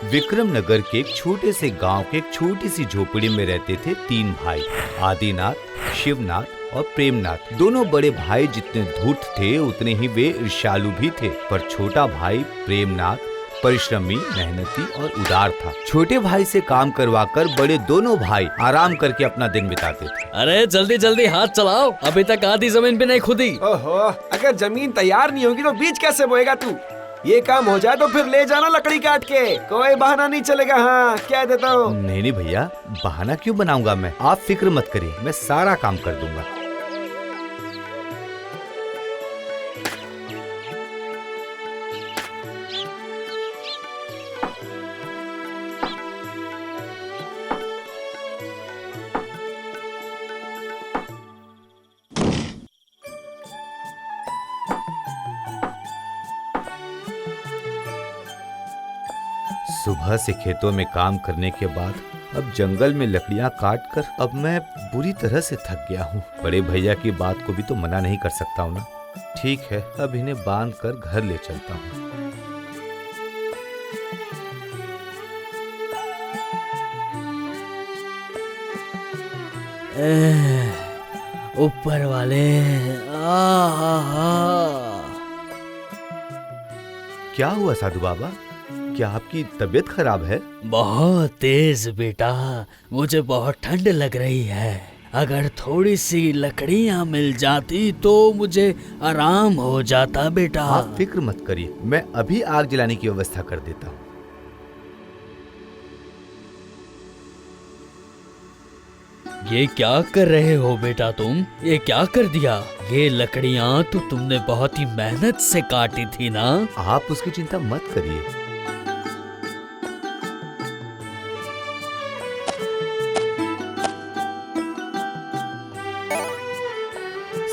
विक्रमनगर के एक छोटे से गांव के एक छोटी सी झोपड़ी में रहते थे 3 भाई, आदिनाथ, शिवनाथ और प्रेमनाथ। दोनों बड़े भाई जितने धूर्त थे उतने ही वे ईर्ष्यालु भी थे, पर छोटा भाई प्रेमनाथ परिश्रमी, मेहनती और उदार था। छोटे भाई से काम करवाकर बड़े दोनों भाई आराम करके अपना दिन बिताते थे। अरे जल्दी जल्दी हाथ चलाओ, अभी तक आधी जमीन भी नहीं खुदी। ओहो, अगर जमीन तैयार नहीं होगी तो बीज कैसे बोएगा तू? ये काम हो जाए तो फिर ले जाना लकड़ी काट के, कोई बहाना नहीं चलेगा। हाँ, क्या देता हूँ। नहीं भैया, बहाना क्यों बनाऊंगा मैं? आप फिक्र मत करिए, मैं सारा काम कर दूंगा। सुबह से खेतों में काम करने के बाद अब जंगल में लकड़ियां काट कर अब मैं बुरी तरह से थक गया हूँ। बड़े भैया की बात को भी तो मना नहीं कर सकता हूँ ना। ठीक है, अब इन्हें बांध कर घर ले चलता हूँ। ऊपर वाले, क्या हुआ साधु बाबा? क्या आपकी तबीयत खराब है? बहुत तेज बेटा, मुझे बहुत ठंड लग रही है। अगर थोड़ी सी लकड़ियां मिल जाती तो मुझे आराम हो जाता बेटा। आप फिक्र मत करिए, मैं अभी आग जलाने की व्यवस्था कर देता हूँ। ये क्या कर रहे हो बेटा तुम? ये क्या कर दिया? ये लकड़ियां तो तुमने बहुत ही मेहनत से काटी थी ना। आप उसकी चिंता मत करिए।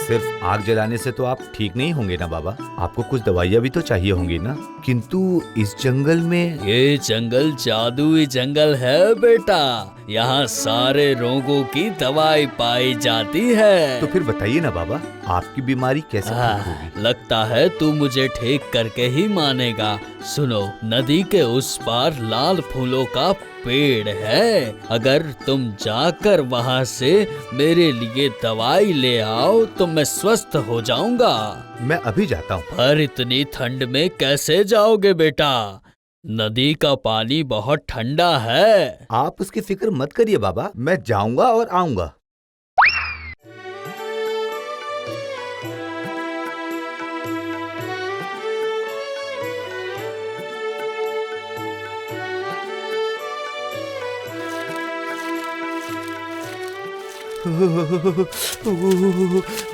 सिर्फ आग जलाने से तो आप ठीक नहीं होंगे ना बाबा? आपको कुछ दवाइयाँ भी तो चाहिए होंगी ना? किंतु इस जंगल में... ये जंगल जादुई जंगल है बेटा, यहाँ सारे रोगों की दवाई पाई जाती है। तो फिर बताइए ना बाबा, आपकी बीमारी कैसे ठीक होगी? लगता है तू मुझे ठीक करके ही मानेगा। सुनो, नदी के उस पार लाल फूलों का पेड़ है। अगर तुम जाकर वहाँ से मेरे लिए दवाई ले आओ तो मैं स्वस्थ हो जाऊंगा। मैं अभी जाता हूँ। पर इतनी ठंड में कैसे जाओगे बेटा? नदी का पानी बहुत ठंडा है। आप उसकी फिक्र मत करिए बाबा, मैं जाऊंगा और आऊंगा।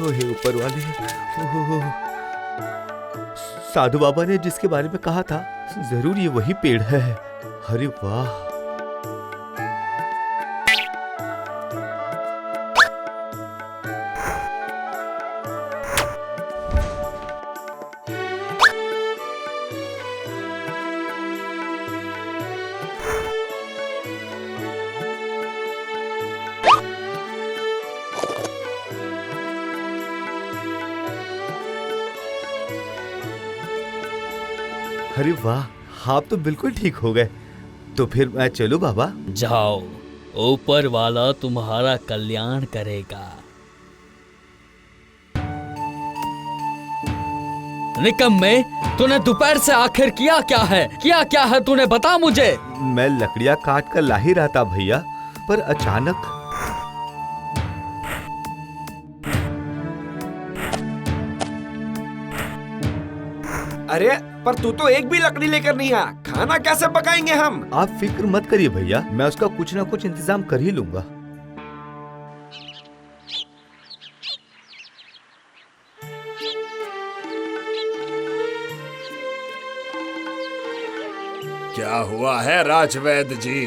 हे ऊपर वाले, साधु बाबा ने जिसके बारे में कहा था, जरूर ये वही पेड़ है। अरे वाह! अरे वाह, आप तो बिल्कुल ठीक हो गए। तो फिर मैं चलूं बाबा? जाओ, ऊपर वाला तुम्हारा कल्याण करेगा। निकम्मे, तूने दोपहर से आखिर किया क्या है? किया क्या है तूने? बता मुझे। मैं लकड़ियां काट कर ला ही रहा था भैया, पर अचानक... अरे पर तू तो एक भी लकड़ी लेकर नहीं आया, खाना कैसे पकाएंगे हम? आप फिक्र मत करिए भैया, मैं उसका कुछ ना कुछ इंतजाम कर ही लूंगा। क्या हुआ है राजवैद्य जी?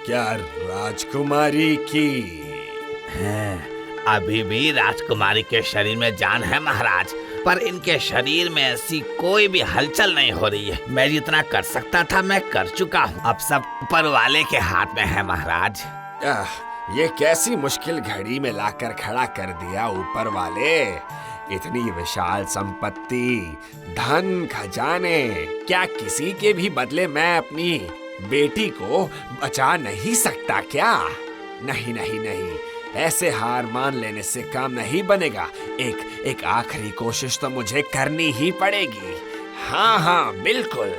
क्या राजकुमारी की? अभी भी राजकुमारी के शरीर में जान है महाराज, पर इनके शरीर में ऐसी कोई भी हलचल नहीं हो रही है। मैं जितना कर सकता था मैं कर चुका हूँ, अब सब ऊपर वाले के हाथ में है महाराज। ये कैसी मुश्किल घड़ी में लाकर खड़ा कर दिया ऊपर वाले। इतनी विशाल संपत्ति, धन, खजाने, क्या किसी के भी बदले मैं अपनी बेटी को बचा नहीं सकता क्या? नहीं नहीं नहीं, ऐसे हार मान लेने से काम नहीं बनेगा। एक आखिरी कोशिश तो मुझे करनी ही पड़ेगी। हाँ हाँ बिल्कुल।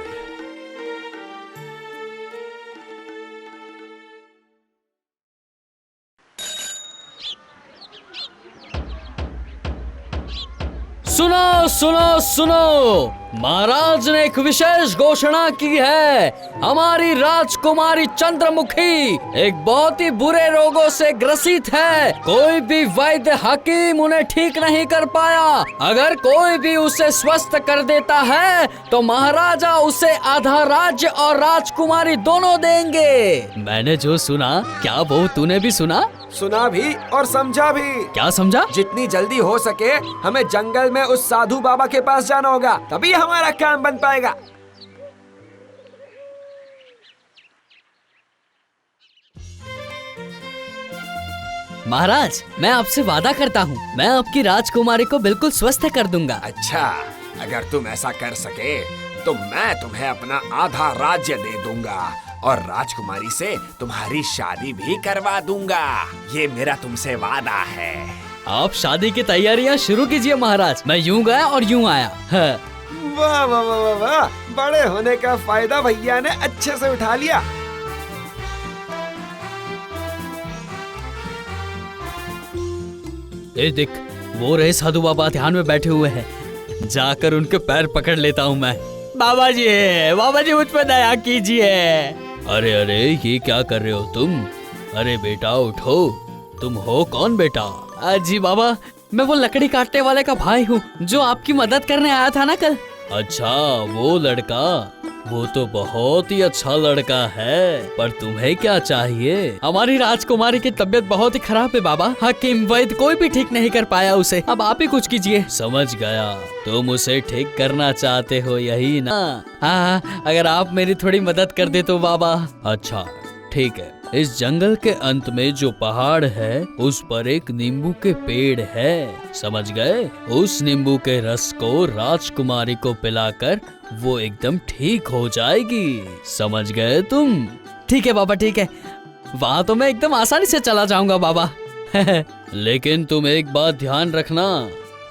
सुनो सुनो सुनो, महाराज ने एक विशेष घोषणा की है। हमारी राजकुमारी चंद्रमुखी एक बहुत ही बुरे रोगों से ग्रसित है। कोई भी वैद्य हकीम उन्हें ठीक नहीं कर पाया। अगर कोई भी उसे स्वस्थ कर देता है तो महाराजा उसे आधा राज्य और राजकुमारी दोनों देंगे। मैंने जो सुना, क्या वो तूने भी सुना? सुना भी और समझा भी। क्या समझा? जितनी जल्दी हो सके हमें जंगल में उस साधु बाबा के पास जाना होगा, तभी हमारा काम बन पाएगा। महाराज, मैं आपसे वादा करता हूँ, मैं आपकी राजकुमारी को बिल्कुल स्वस्थ कर दूंगा। अच्छा, अगर तुम ऐसा कर सके तो मैं तुम्हें अपना आधा राज्य दे दूंगा और राजकुमारी से तुम्हारी शादी भी करवा दूंगा। ये मेरा तुमसे वादा है। आप शादी की तैयारियां शुरू कीजिए महाराज। मैं यूं गया और यूं आया। वाह वाह वाह वाह वाह, बड़े होने का फायदा भैया ने अच्छे से उठा लिया। ए देख, वो रहे साधु बाबा ध्यान में बैठे हुए हैं। जाकर उनके पैर पकड़ लेता हूँ मैं। बाबा जी मुझ पर दया कीजिए। अरे अरे, ये क्या कर रहे हो तुम? अरे बेटा उठो। तुम हो कौन बेटा? जी बाबा, मैं वो लकड़ी काटने वाले का भाई हूँ जो आपकी मदद करने आया था ना कल। अच्छा, वो लड़का, वो तो बहुत ही अच्छा लड़का है, पर तुम्हें क्या चाहिए? हमारी राजकुमारी की तबीयत बहुत ही खराब है बाबा। हकीम वैद्य कोई भी ठीक नहीं कर पाया उसे। अब आप ही कुछ कीजिए। समझ गया, तुम उसे ठीक करना चाहते हो, यही ना? हाँ, अगर आप मेरी थोड़ी मदद कर दे तो बाबा। अच्छा ठीक है। इस जंगल के अंत में जो पहाड़ है उस पर एक नींबू के पेड़ है, समझ गए? उस नींबू के रस को राजकुमारी को पिलाकर वो एकदम ठीक हो जाएगी, समझ गए तुम? ठीक है बाबा, ठीक है। वहाँ तो मैं एकदम आसानी से चला जाऊंगा बाबा। लेकिन तुम एक बात ध्यान रखना,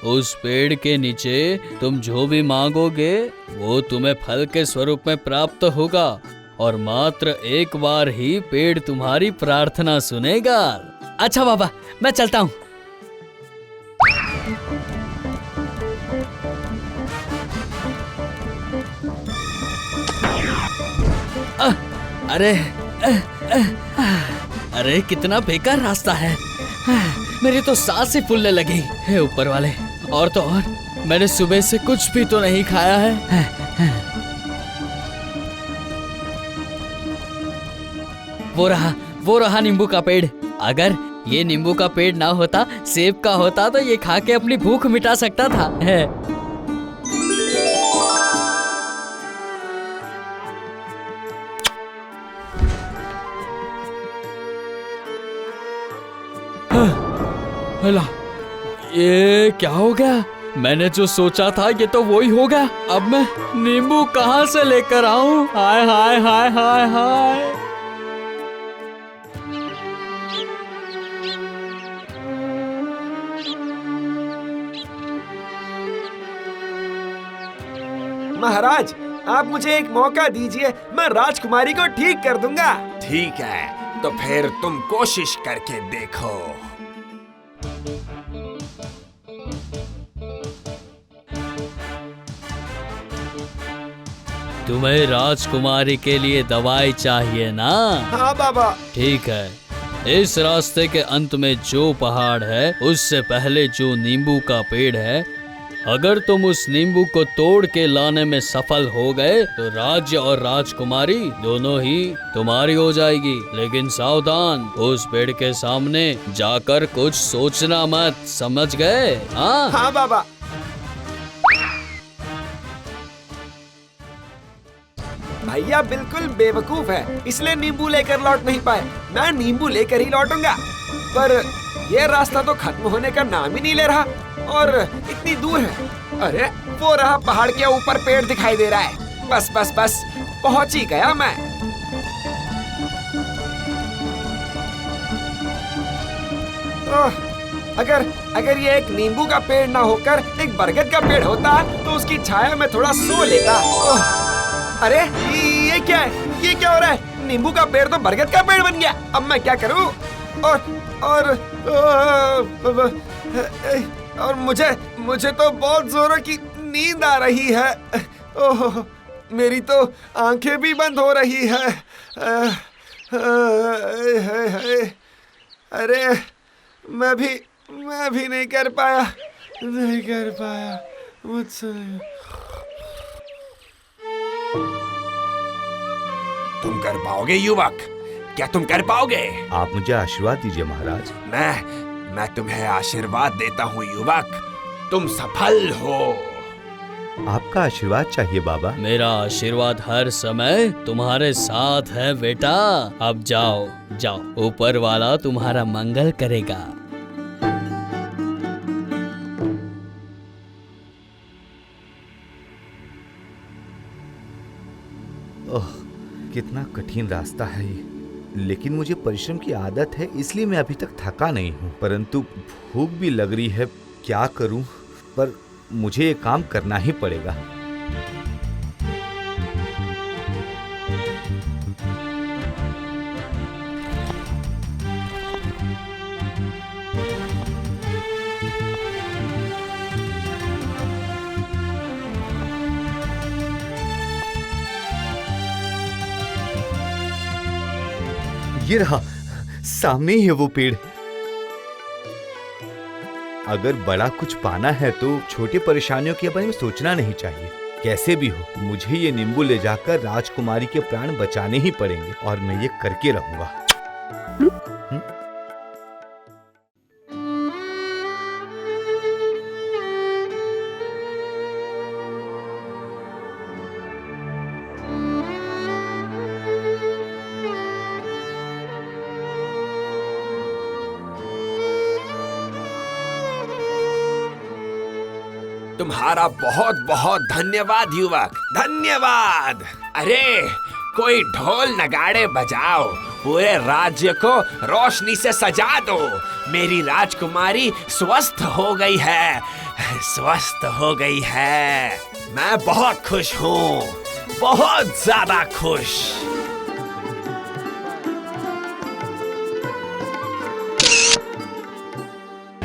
उस पेड़ के नीचे तुम जो भी मांगोगे वो तुम्हें फल के स्वरूप में प्राप्त होगा, और मात्र एक बार ही पेड़ तुम्हारी प्रार्थना सुनेगा। अच्छा बाबा, मैं चलता हूँ। अरे कितना बेकार रास्ता है। मेरी तो सांसें फूलने लगी। हे ऊपर वाले, और तो और मैंने सुबह से कुछ भी तो नहीं खाया है। वो रहा नींबू का पेड़। अगर ये नींबू का पेड़ ना होता, सेब का होता, तो ये खा के अपनी भूख मिटा सकता था। अल्लाह, ये क्या हो गया? मैंने जो सोचा था ये तो वही होगा। अब मैं नींबू कहाँ से लेकर आऊं? हाय हाय हाय हाय हाय। महाराज, आप मुझे एक मौका दीजिए, मैं राजकुमारी को ठीक कर दूंगा। ठीक है, तो फिर तुम कोशिश करके देखो। तुम्हें राजकुमारी के लिए दवाई चाहिए ना? हाँ बाबा। ठीक है, इस रास्ते के अंत में जो पहाड़ है उससे पहले जो नींबू का पेड़ है, अगर तुम उस नींबू को तोड़ के लाने में सफल हो गए तो राज्य और राजकुमारी दोनों ही तुम्हारी हो जाएगी। लेकिन सावधान, उस पेड़ के सामने जाकर कुछ सोचना मत, समझ गए? हाँ हाँ बाबा। भैया बिल्कुल बेवकूफ है, इसलिए नींबू लेकर लौट नहीं पाए। मैं नींबू लेकर ही लौटूंगा, पर ये रास्ता तो खत्म होने का नाम ही नहीं ले रहा और इतनी दूर है। अरे वो रहा, पहाड़ के ऊपर पेड़ दिखाई दे रहा है। बस बस बस, पहुंच ही गया मैं। अगर ये एक नींबू का पेड़ ना होकर एक बरगद का पेड़ होता तो उसकी छाया में थोड़ा सो लेता। अरे ये क्या है? ये क्या हो रहा है? नींबू का पेड़ तो बरगद का पेड़ बन गया। अब मैं क्या करूं? और मुझे तो बहुत जोरों की नींद आ रही है। ओह, मेरी तो आंखें भी बंद हो रही है। अरे मैं भी नहीं कर पाया मुझसे। तुम कर पाओगे युवक? क्या तुम कर पाओगे? आप मुझे आशीर्वाद दीजिए महाराज। मैं तुम्हें आशीर्वाद देता हूँ युवक, तुम सफल हो। आपका आशीर्वाद चाहिए बाबा। मेरा आशीर्वाद हर समय तुम्हारे साथ है बेटा। अब जाओ, ऊपर वाला तुम्हारा मंगल करेगा। ओह, कितना कठिन रास्ता है ये। लेकिन मुझे परिश्रम की आदत है, इसलिए मैं अभी तक थका नहीं हूँ। परंतु भूख भी लग रही है, क्या करूँ? पर मुझे ये काम करना ही पड़ेगा। ये रहा, सामने ही है वो पेड़। अगर बड़ा कुछ पाना है तो छोटी परेशानियों के बारे में सोचना नहीं चाहिए। कैसे भी हो, मुझे ये नींबू ले जाकर राजकुमारी के प्राण बचाने ही पड़ेंगे और मैं ये करके रहूंगा। तुम्हारा बहुत बहुत धन्यवाद युवक, धन्यवाद। अरे कोई ढोल नगाड़े बजाओ, पूरे राज्य को रोशनी से सजा दो। मेरी राजकुमारी स्वस्थ हो गई है, स्वस्थ हो गई है। मैं बहुत खुश हूँ, बहुत ज्यादा खुश।